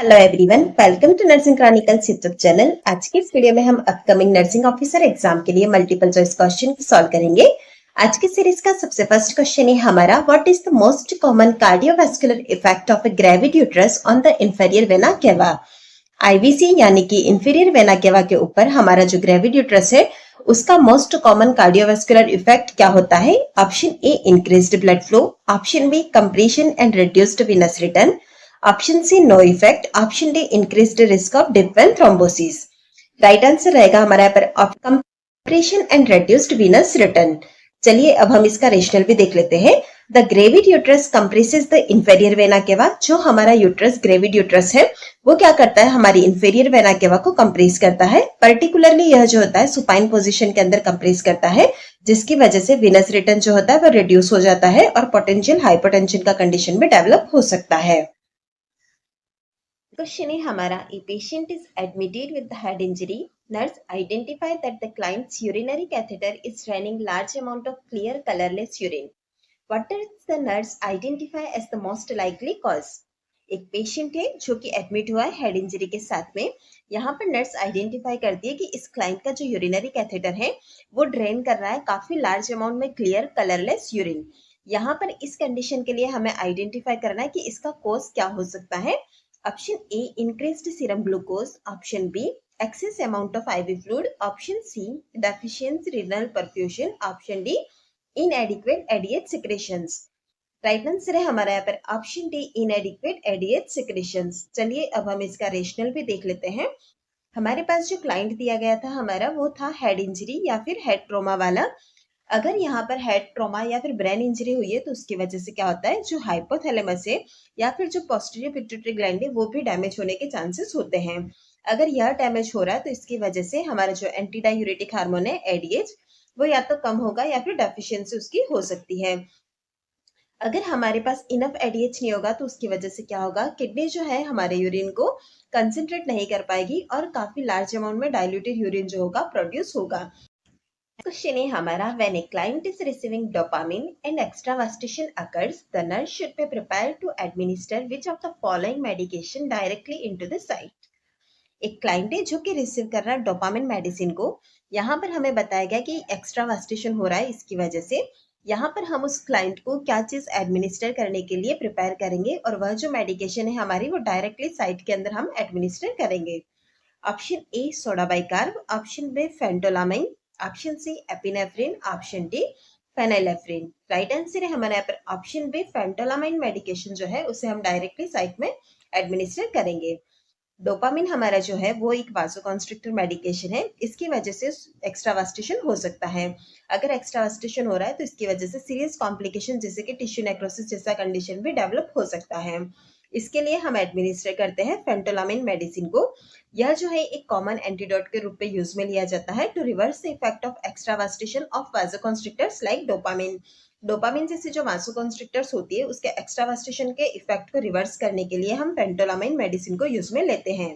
Hello everyone, welcome to nursing chronicles YouTube channel. आज की इस वीडियो में हम अपकमिंग नर्सिंग ऑफिसर एग्जाम के लिए मल्टीपल चॉइस क्वेश्चन को सॉल्व करेंगे। आज की सीरीज का सबसे फर्स्ट क्वेश्चन है हमारा, what is the most common cardiovascular effect of a gravid uterus on the inferior vena केवा। आईवीसी यानी कि इंफीरियर वेना केवा के ऊपर हमारा जो ग्रेविड यूट्रस है उसका मोस्ट कॉमन कार्डियोवास्कुलर इफेक्ट क्या होता है। Option A increased blood flow, option B compression and reduced venous return, option C no effect, option D increased risk of deep vein thrombosis. Right answer रहेगा हमारा यहाँ पर compression and reduced venous return. चलिए अब हम इसका rationale भी देख लेते हैं। The gravid uterus compresses the inferior vena cava. जो हमारा यूट्रस ग्रेविड यूट्रस है वो क्या करता है, हमारी इंफीरियर वेना केवा को कंप्रेस करता है। पर्टिकुलरली यह जो होता है सुपाइन पोजीशन के अंदर कंप्रेस करता है, जिसकी वजह से वेनस रिटर्न जो होता है वो रिड्यूस हो जाता है और पोटेंशियल हाइपरटेंशन का कंडीशन भी डेवलप हो सकता है। क्वेश्चन है हमारा, a patient is admitted with the head injury. Nurse identified that the client's urinary catheter is draining large amount of clear colorless urine. What does the nurse identify as the most likely cause? एक patient है जो कि admit हुआ है head injury के साथ में। यहाँ पर नर्स आइडेंटिफाई करती है कि इस क्लाइंट का जो यूरिनरी कैथेटर है वो ड्रेन कर रहा है काफी लार्ज अमाउंट में क्लियर कलरलेस यूरिन। यहाँ पर इस कंडीशन के लिए हमें आइडेंटिफाई करना है कि इसका कॉज क्या हो सकता है। Option A increased serum glucose, option B excess amount of IV fluid, option C deficient renal perfusion, option D inadequate ADH secretions. Right answer है हमारा यहाँ पर option D inadequate ADH secretions। चलिए अब हम इसका रेशनल भी देख लेते हैं। हमारे पास जो क्लाइंट दिया गया था हमारा वो था हेड इंजरी या फिर हेड ट्रोमा वाला। अगर यहाँ पर हेड ट्रोमा या फिर ब्रेन इंजरी हुई है तो उसकी वजह से क्या होता है, जो हाइपोथैलेमस है या फिर जो पोस्टीरियर पिट्यूटरी ग्लैंड है वो भी डैमेज होने के चांसेस होते हैं। अगर यह डैमेज हो रहा है तो इसकी वजह से हमारा जो एंटी डायूरेटिक हार्मोन है एडीएच वो या तो कम होगा या फिर डेफिशिएंसी उसकी हो सकती है। अगर हमारे पास इनफ एडीएच नहीं होगा तो उसकी वजह से क्या होगा, किडनी जो है हमारे यूरिन को कंसेंट्रेट नहीं कर पाएगी और काफी लार्ज अमाउंट में डाइल्यूटेड यूरिन जो होगा प्रोड्यूस होगा। Question है हमारा, when a client is receiving dopamine and extravasation occurs, the nurse should be prepared to administer which of the following medication directly into the site. एक client है जो कि रिसीव कर रहा है डोपामिन मेडिसिन को। यहाँ पर हमें बताया गया कि एक्स्ट्रावास्टेशन हो रहा है, इसकी वजह से यहाँ पर हम उस क्लाइंट को क्या चीज एडमिनिस्टर करने के लिए प्रिपेयर करेंगे और वह जो मेडिकेशन है हमारी वो डायरेक्टली साइट के अंदर हम एडमिनिस्टर करेंगे। Option A soda bicarb, option B phentolamine, option C epinephrine, option D phenylephrine. Right answer है हमारे यहाँ पर ऑप्शन बी फेंटोलामाइन मेडिकेशन जो है उसे हम डायरेक्टली साइट में एडमिनिस्टर करेंगे। डोपामिन हमारा जो है वो एक वासोकॉन्स्ट्रिक्टर मेडिकेशन है, इसकी वजह से एक्स्ट्रावास्टेशन हो सकता है। अगर एक्स्ट्रावास्टेशन हो रहा है तो इसकी वजह से सीरियस कॉम्प्लिकेशन जैसे कि टिश्यू नेक्रोसिस जैसा कंडीशन भी डेवलप हो सकता है। इसके लिए हम एडमिनिस्टर करते हैं फेंटोलामिन मेडिसिन को। यह जो है एक कॉमन एंटीडोट के रूप में यूज में लिया जाता है to reverse the effect of extravasation of vasoconstrictors like dopamine. Dopamine जैसे जो वासोकॉन्स्ट्रिक्टर्स होती है उसके एक्स्ट्रावास्टेशन के इफेक्ट को रिवर्स करने के लिए हम फेंटोलामिन मेडिसिन को यूज में लेते हैं।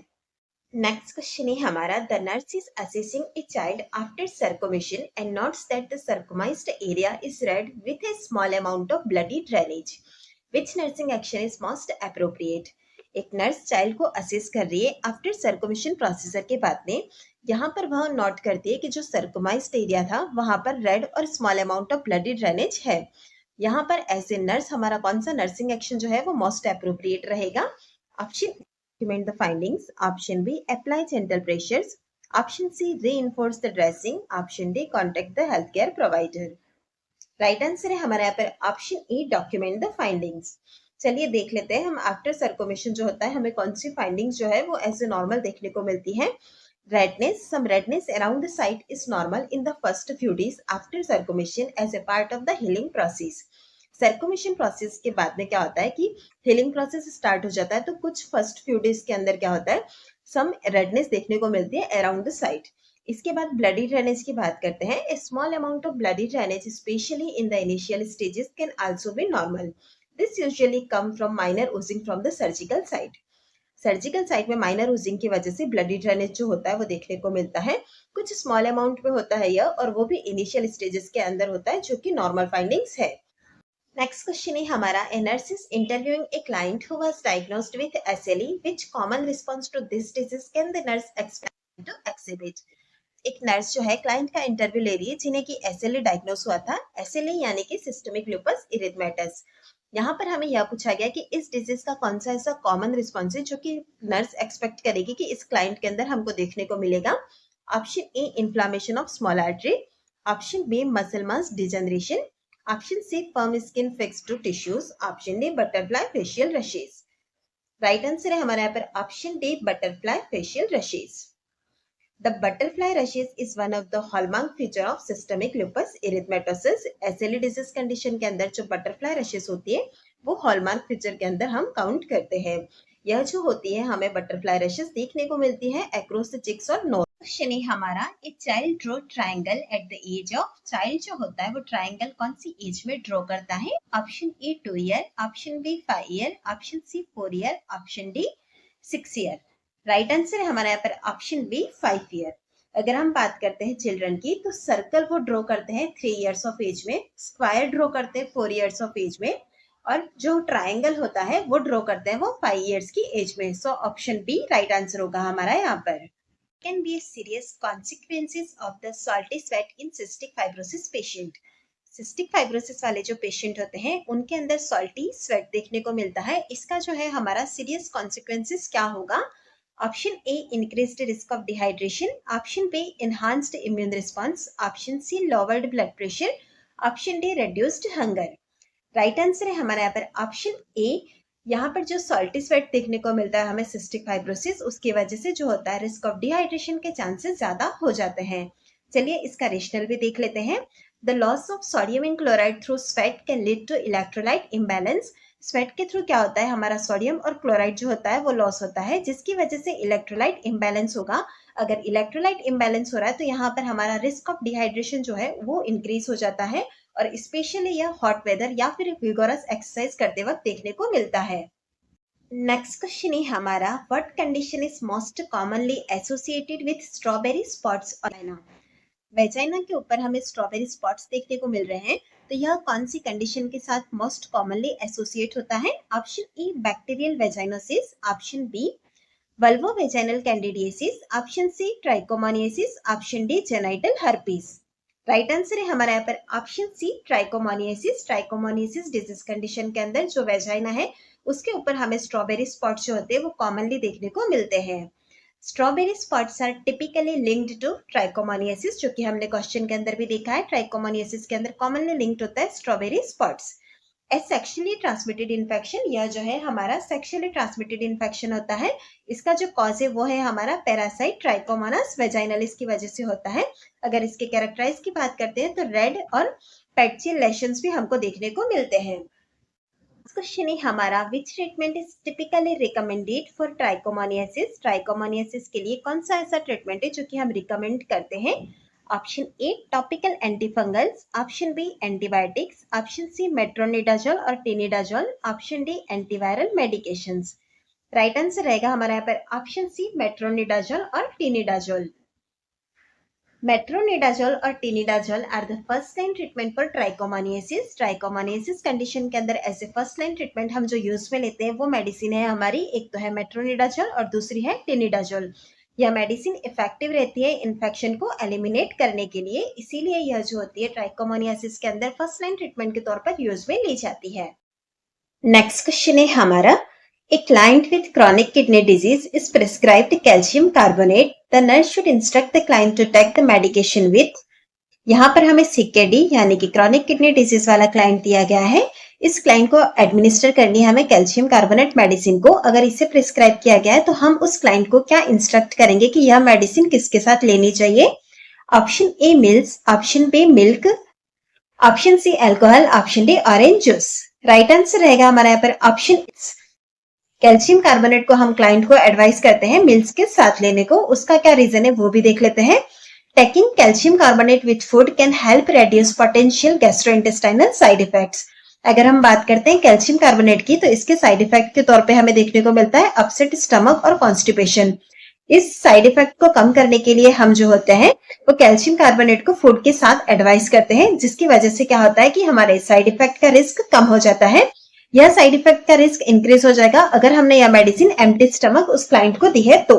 नेक्स्ट क्वेश्चन है हमारा, the nurse is assessing a child after circumcision and notes that the circumcised area is red with a small amount of bloody drainage. Which nursing action is most appropriate? एक nurse child को assess कर रही है after सर्कुमेशन procedure के बाद में। यहाँ पर वह नोट करती है कि जो सर्कुमाइज्ड एरिया था वहां पर रेड और small amount of bloody drainage है। यहाँ पर एज ए नर्स हमारा कौन सा नर्सिंग एक्शन जो है वो मोस्ट अप्रोप्रिएट रहेगा। Option document the findings, option B apply gentle pressures, option C reinforce the dressing, option D contact the health care provider. Right answer है हमारे यहाँ पर option E document the findings. चलिए देख लेते हैं हम आफ्टर सर्कुमेशन जो होता है हमें कौन सी फाइंडिंग्स जो है वो एज ए नॉर्मल देखने को मिलती है। Redness, some redness around the site is normal in the first few days after circumcision as a part of the healing process. Circumcision process के बाद में क्या होता है कि हीलिंग प्रोसेस स्टार्ट हो जाता है तो कुछ फर्स्ट फ्यू डेज के अंदर क्या होता है, सम रेडनेस देखने को मिलती है अराउंड द साइट। इसके बाद ब्लडी ड्रेनेज की बात करते हैं। A small amount of bloody drainage especially in the initial stages can also be normal. This usually come from minor oozing from the surgical site. Surgical site में minor oozing की वजह से bloody drainage जो होता है वो देखने को मिलता है। कुछ स्मॉल अमाउंट में होता है यह और वो भी इनिशियल स्टेजेस के अंदर होता है जो कि नॉर्मल फाइंडिंग्स है। नेक्स्ट क्वेश्चन है हमारा, a nurse is interviewing a client who was diagnosed with SLE. Which common response to this disease can the nurse expect to exhibit? एक नर्स जो है क्लाइंट का इंटरव्यू ले रही है जिन्हें की एसएलई डायग्नोस हुआ था। एसएलई यानी कि सिस्टमिक लूपस इरिथमेटस। यहाँ पर हमें यह पूछा गया कि इस डिजीज का कौन सा ऐसा कॉमन रिस्पॉन्स है जो कि नर्स एक्सपेक्ट करेगी कि इस क्लाइंट के अंदर हमको देखने को मिलेगा। Option A, inflammation of small artery. Option B, muscle mass degeneration. Option C, firm skin fixed to tissues. Option D, butterfly facial rashes. Right answer है हमारे यहाँ पर option D, butterfly facial rashes. The butterfly rashes is one of the hallmark feature of systemic lupus erythematosus. SLE disease condition के अंदर जो butterfly rashes होती है वो hallmark feature के अंदर हम count करते हैं। यह जो होती है हमें butterfly rashes देखने को मिलती है across the cheeks और nose। क्वेश्चन है हमारा, a child draw triangle at the age of, child जो होता है वो triangle कौन सी एज में ड्रॉ करता है? Option A 2 year, option B 5 year, option C 4 year, option D 6 year. Right answer है हमारे यहाँ पर ऑप्शन बी 5 ईयर। अगर हम बात करते हैं चिल्ड्रन की तो सर्कल वो ड्रॉ करते हैं 3 इयर्स ऑफ एज में, स्क्वायर ड्रॉ करते हैं 4 इयर्स ऑफ एज में और जो ट्राइंगल होता है वो ड्रॉ करते हैं वो 5 इयर्स की एज में। So option B right answer होगा हमारा यहाँ पर। Can be serious consequences of the salty sweat in cystic fibrosis patient. Cystic fibrosis वाले जो पेशेंट होते हैं उनके अंदर सॉल्टी स्वेट देखने को मिलता है। इसका जो है हमारा सीरियस कॉन्सिक्वेंसेस क्या होगा? Option A, increased risk of dehydration. Option B, enhanced immune response. Option C, lowered blood pressure. Option D, reduced hunger. Right answer है हमारे यहाँ पर ऑप्शन ए। यहाँ पर जो सॉल्टी स्वेट देखने को मिलता है हमें सिस्टिक फाइब्रोसिस, उसकी वजह से जो होता है रिस्क ऑफ डिहाइड्रेशन के चांसेस ज्यादा हो जाते हैं। चलिए इसका रेशनल भी देख लेते हैं। The loss of sodium in chloride through sweat can lead to electrolyte imbalance. Sweat के थ्रू क्या होता है, हमारा सोडियम और क्लोराइड जो होता है वो लॉस होता है जिसकी वजह से इलेक्ट्रोलाइट इम्बैलेंस होगा। अगर इलेक्ट्रोलाइट इम्बैलेंस हो रहा है तो यहाँ पर हमारा रिस्क ऑफ डिहाइड्रेशन जो है वो इंक्रीज हो जाता है और स्पेशली यह हॉट वेदर या फिर विगोरस एक्सरसाइज करते वक्त देखने को मिलता है। नेक्स्ट क्वेश्चन है हमारा, what condition is most commonly associated with strawberry spots on vagina के ऊपर हमें स्ट्रॉबेरी स्पॉट्स देखने को मिल रहे हैं, तो यह कौन सी कंडीशन के साथ मोस्ट कॉमनली एसोसिएट होता है? Option A, bacterial vaginosis. Option B, vulvovaginal candidiasis. Option C, trichomoniasis. Option D, genital herpes. Right answer है हमारे यहाँ पर option C, trichomoniasis. Trichomoniasis disease condition के अंदर जो वेजाइना है उसके ऊपर हमें स्ट्रॉबेरी स्पॉट्स जो होते हैं वो कॉमनली देखने को मिलते हैं। Strawberry spots are typically linked to trichomoniasis, जो कि हमने क्वेश्चन के अंदर भी देखा है। ट्राइकोमोनियासिस के अंदर कॉमनली लिंक्ड होता है स्ट्रॉबेरी स्पॉट्स। ए सेक्सुअली ट्रांसमिटेड इन्फेक्शन, यह जो है हमारा सेक्सुअली ट्रांसमिटेड इन्फेक्शन होता है। इसका जो कॉज है वो है हमारा पैरासाइट ट्राइकोमोनास वेजाइनलिस की वजह से होता है। अगर इसके कैरेक्टराइज की बात करते हैं तो रेड और पैचियल लेशंस भी हमको देखने को मिलते हैं। क्वेश्चन है हमारा, विच treatment is typically recommended for trichomoniasis. Trichomoniasis के लिए कौन सा ऐसा ट्रीटमेंट है जो कि हम रिकमेंड करते हैं? Option A, topical antifungals. Option B, antibiotics. Option C, metronidazole और tinidazole. Option D, antiviral medications. Right answer रहेगा हमारे यहाँ पर ऑप्शन सी, मेट्रोनिडाजोल और टिनिडाजोल। मेट्रोनिडाजोल और tinidazole are the first line treatment for trichomoniasis. Trichomoniasis condition के अंदर ऐसे फर्स्ट लाइन ट्रीटमेंट हम जो यूज में लेते हैं वो मेडिसिन है हमारी, एक तो है मेट्रोनिडाजोल और दूसरी है टिनिडाजोल। यह मेडिसिन इफेक्टिव रहती है इन्फेक्शन को एलिमिनेट करने के लिए, इसीलिए यह जो होती है ट्राइकोमोनियासिस के अंदर फर्स्ट लाइन ट्रीटमेंट के तौर पर यूज में ली जाती है। नेक्स्ट क्वेश्चन है हमारा, A client with chronic kidney disease is prescribed calcium carbonate. The nurse should instruct the client to take the medication with. यहाँ पर हमें CKD यानी कि chronic kidney disease वाला client दिया गया है। इस client को एडमिनिस्टर करनी है हमें कैल्शियम कार्बोनेट मेडिसिन को। अगर इसे प्रिस्क्राइब किया गया है तो हम उस client को क्या इंस्ट्रक्ट करेंगे कि यह मेडिसिन किसके साथ लेनी चाहिए? Option A, meals. Option B, milk. Option C, alcohol. Option D, orange juice. Right answer रहेगा हमारे यहाँ पर ऑप्शन कैल्शियम कार्बोनेट को हम क्लाइंट को एडवाइस करते हैं मिल्स के साथ लेने को। उसका क्या रीजन है वो भी देख लेते हैं। Taking calcium carbonate with food can help reduce potential gastrointestinal side effects. अगर हम बात करते हैं कैल्शियम कार्बोनेट की तो इसके साइड इफेक्ट के तौर पे हमें देखने को मिलता है अपसेट स्टमक और कॉन्स्टिपेशन। इस साइड इफेक्ट को कम करने के लिए हम जो होते हैं वो कैल्शियम कार्बोनेट को फूड के साथ एडवाइस करते हैं, जिसकी वजह से क्या होता है कि हमारे साइड इफेक्ट का रिस्क कम हो जाता है। यह साइड इफेक्ट का रिस्क इंक्रीज हो जाएगा अगर हमने यह मेडिसिन एम्प्टी स्टमक उस क्लाइंट को दी है तो।